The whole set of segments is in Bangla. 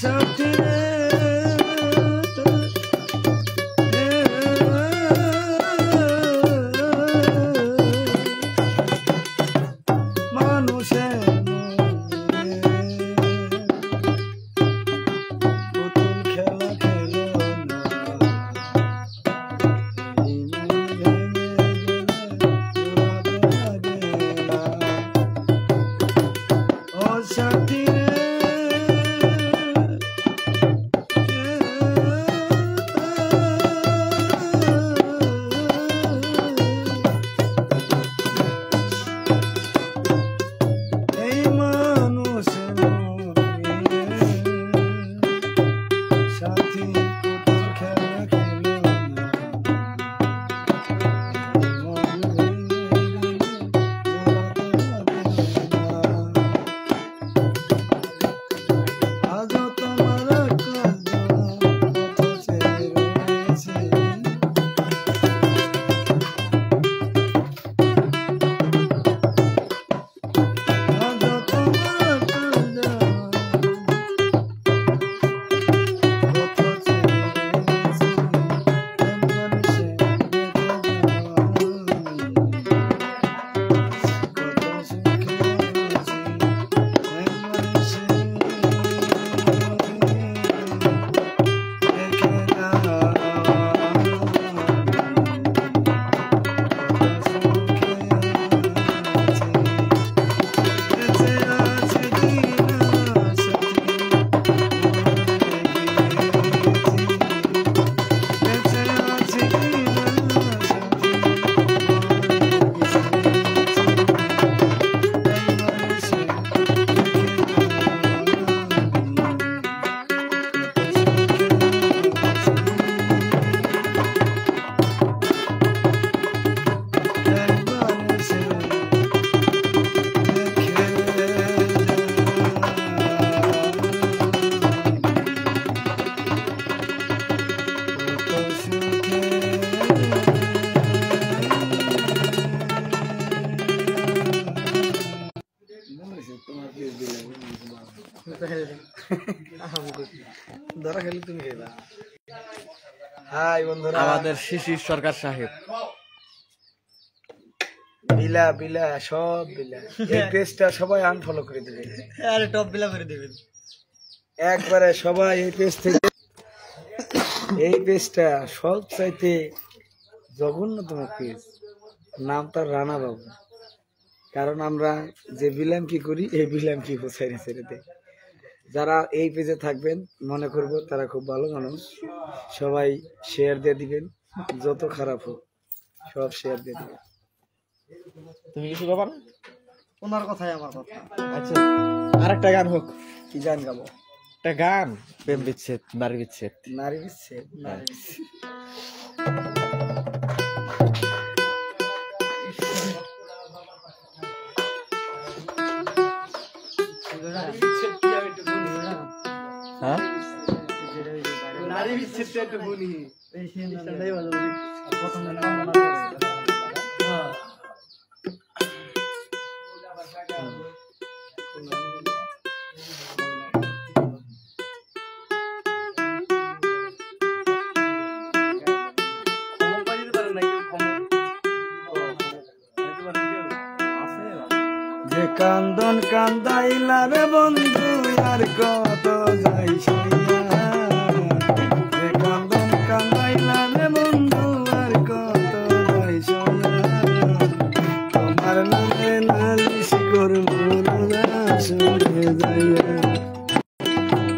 সাথী ধরা খেলে তুমি খেলা। হাই বন্ধুরা, আমাদের শিশির সরকার সাহেব বিলা বিলা সব বিলা। এই পেজটা সবাই আনফলো করে দিবে, আরে টপ বিলা করে দিবেন একবারে সবাই। এই পেজ থেকে, এই পেজটা সব চাইতে জঘন্যতম পেজ, নাম তার রানা বাবু। কারণ আমরা যে বিলামকি করি, এই বিলামকি ছেড়ে ছেড়ে দেয়। যারা এই পেজে থাকবেন মনে করব তারা খুব ভালো মানুষ, সবাই শেয়ার দিয়ে দিবেন, যত খারাপ হোক সব শেয়ার দিয়ে দিবেন। তুমি কিছু গাবা না? ওনার কথাই আমার কথা। আচ্ছা, আরেকটা গান হোক। কি গান গাবো? একটা গান, প্রেম বিচ্ছেদ, নারী বিচ্ছেদ। নারী বিচ্ছেদ, নারী বিচ্ছেদ। হ্যাঁ, নারী বিচ্ছেদটা একটু বলি। যে কান্দন কান্দাইলা রে বন্ধু আর কত যাই সইয়া, যে কান্দন কান্দাইলা রে বন্ধু আর কত যাই সইয়া, তোমার নামে নালিশ করব না শুনে যাইয়া,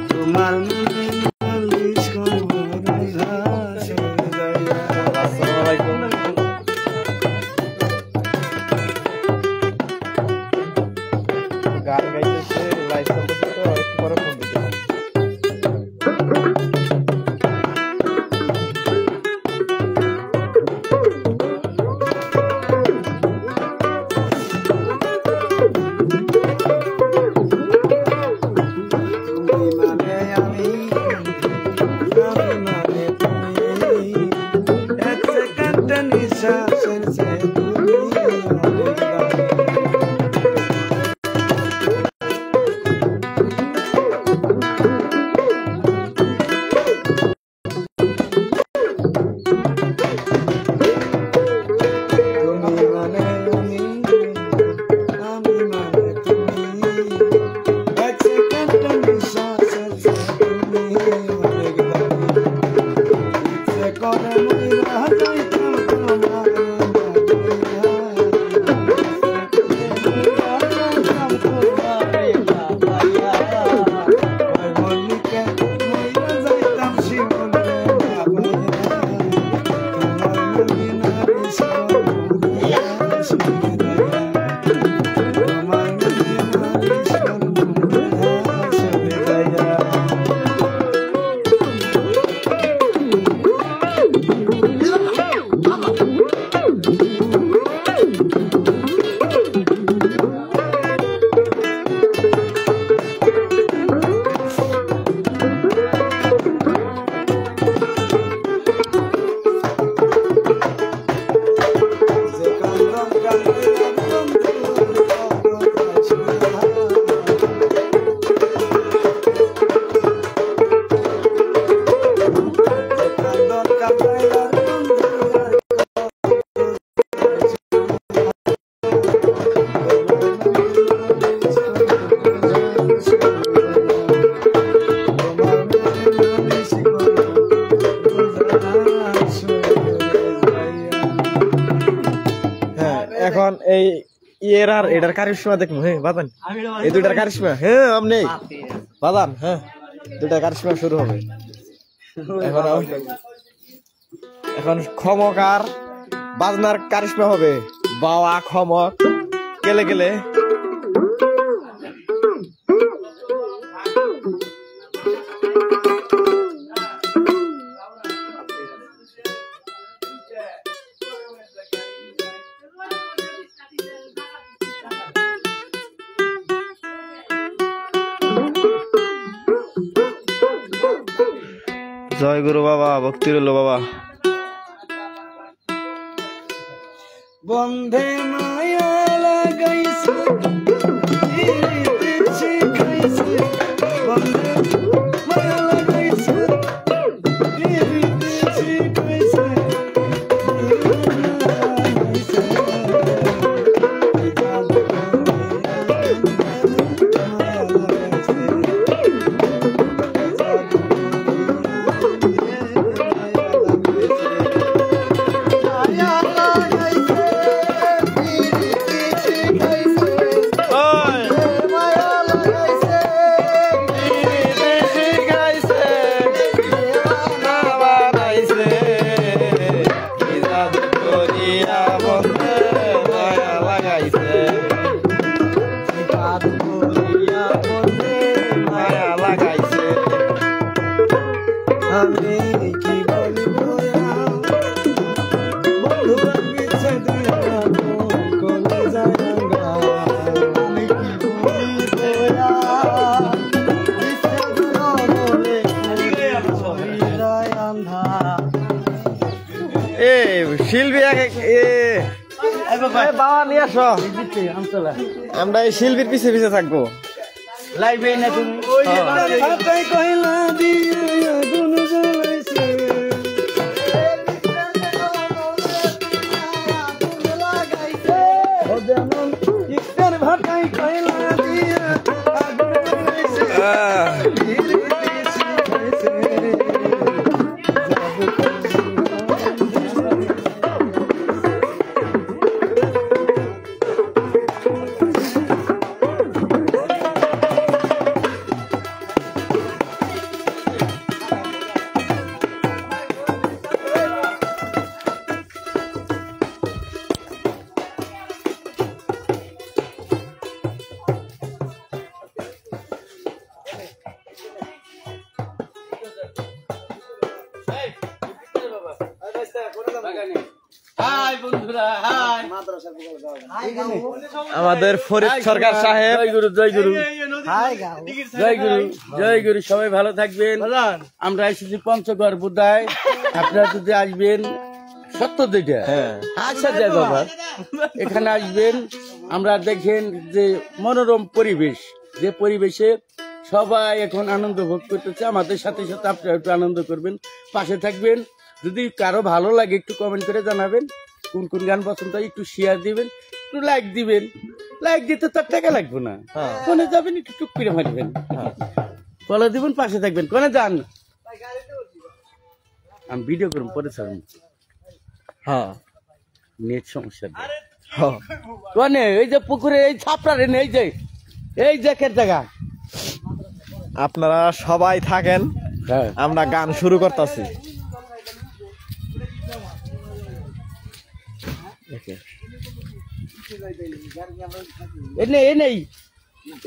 তোমার নামে নালিশ করব না শুনে যাইয়া। আসসালামু আলাইকুম। গান গাইতেছে, লাইভ করতেছে, তো একটু পরে ফোন দিতে। মানে আমি, আমি মানে তুমি, এক সেকেন্ডের নিঃশ্বাস আছে তুমি অনেক দামি, ইচ্ছে করে মইরা যাইতাম তোমার এখন এই ইয়ের আর এটার কারিশমা দেখবো। হ্যাঁ বাদান, এই দুইটার কারিশমা। হ্যাঁ আপনি বাদান, হ্যাঁ দুইটার কারিশমা শুরু হবে এখন। এখন খমক আর বাজনার কারিশমা হবে। বাওয়া খমক গেলে গেলে জয় গুরু বাবা, ভক্তি রইল বাবা। বন্ধে মায়া লাগাইছে শিখাইছে, বন্ধে মায়া লাগাইছে শিখাইছে, আমি কি বলবো বন্ধু বিচ্ছে দিয়া কোলে জায়গা, আমি কি বলবো বিচ্ছে দিয়া বলে আন্ধা। এ শিল্পী বাবা নিয়ে আসো, আমরা এই শিল্পীর পিছে পিছে থাকবো। লাইভে না তুমি হাতাই কইলা দিয়ে আগুন জ্বলাইছে, ও যেমন ইফতার ভাটাই কইলা দিয়ে আগুন জ্বলাইছে, আমাদের ফরিদ সরকার সাহেব। জয় গুরু, জয় গুরু, জয় গুরু, জয় গুরু। সবাই ভালো থাকবেন। আমরা এসেছি পঞ্চগড় বুদায়, আপনারা যদি আসবেন সত্য যেটা আচ্ছা জয় বাবা, এখানে আসবেন। আমরা দেখেন যে মনোরম পরিবেশ, যে পরিবেশে সবাই এখন আনন্দ ভোগ করতেছে। আমাদের সাথে সাথে আপনারা একটু আনন্দ করবেন, পাশে থাকবেন। যদি কারো ভালো লাগে একটু কমেন্ট করে জানাবেন। কোন কোন গান পছন্দ হয় একটু শেয়ার দিবেন, একটু লাইক দিবেন। লাইক দিতে তার টাকা লাগবে না, কোনে যাবেন একটু টুক করে মারবেন, ফলো দিবেন, পাশে থাকবেন। কোনে যান, আমি ভিডিও করুন পরে ছাড়ুন। হ্যাঁ নেট সমস্যা নেই। হ্যাঁ। কোনে এই যে পুকুরে এই ছাপড়ারে নেই, এই জ্যাকের জায়গা। আপনারা সবাই থাকেন, হ্যাঁ আমরা গান শুরু করতেছি। এই নেই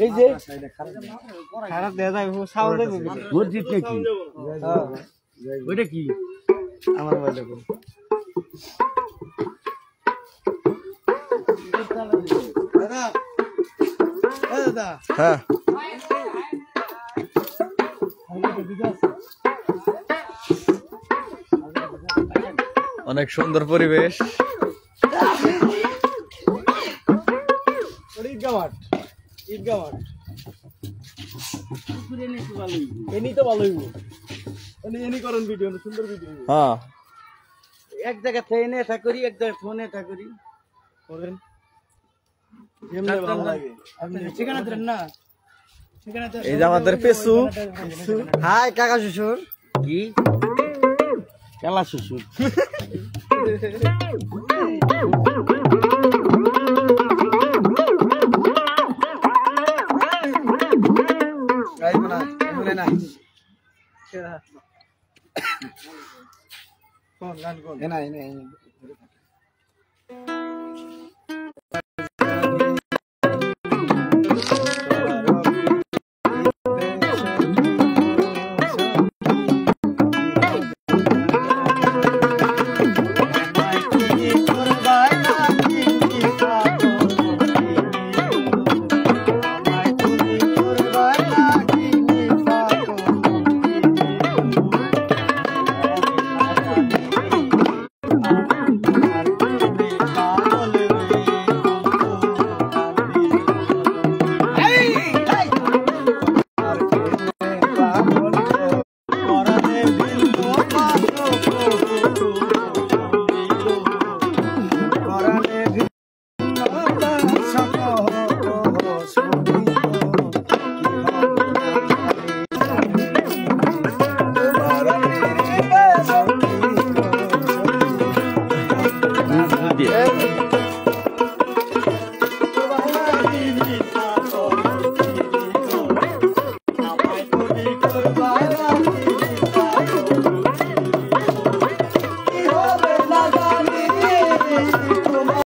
এই যে খারাপ দেয়া যায় সাউন্ড দেব মসজিদ নাকি ওইটা কি আমার মোবাইল দেখো দাদা দাদা হ্যাঁ অনেক সুন্দর পরিবেশ। হ্যাঁ এক জায়গা ট্রেনে এটা করি, এক জায়গায় ফোনে এটা করি। এই যে আমাদের পেছু। হাই কাকা শ্বশুর কি খেলা শ্বশুর গাইব না বলে না কোন গান কোন এনা এনা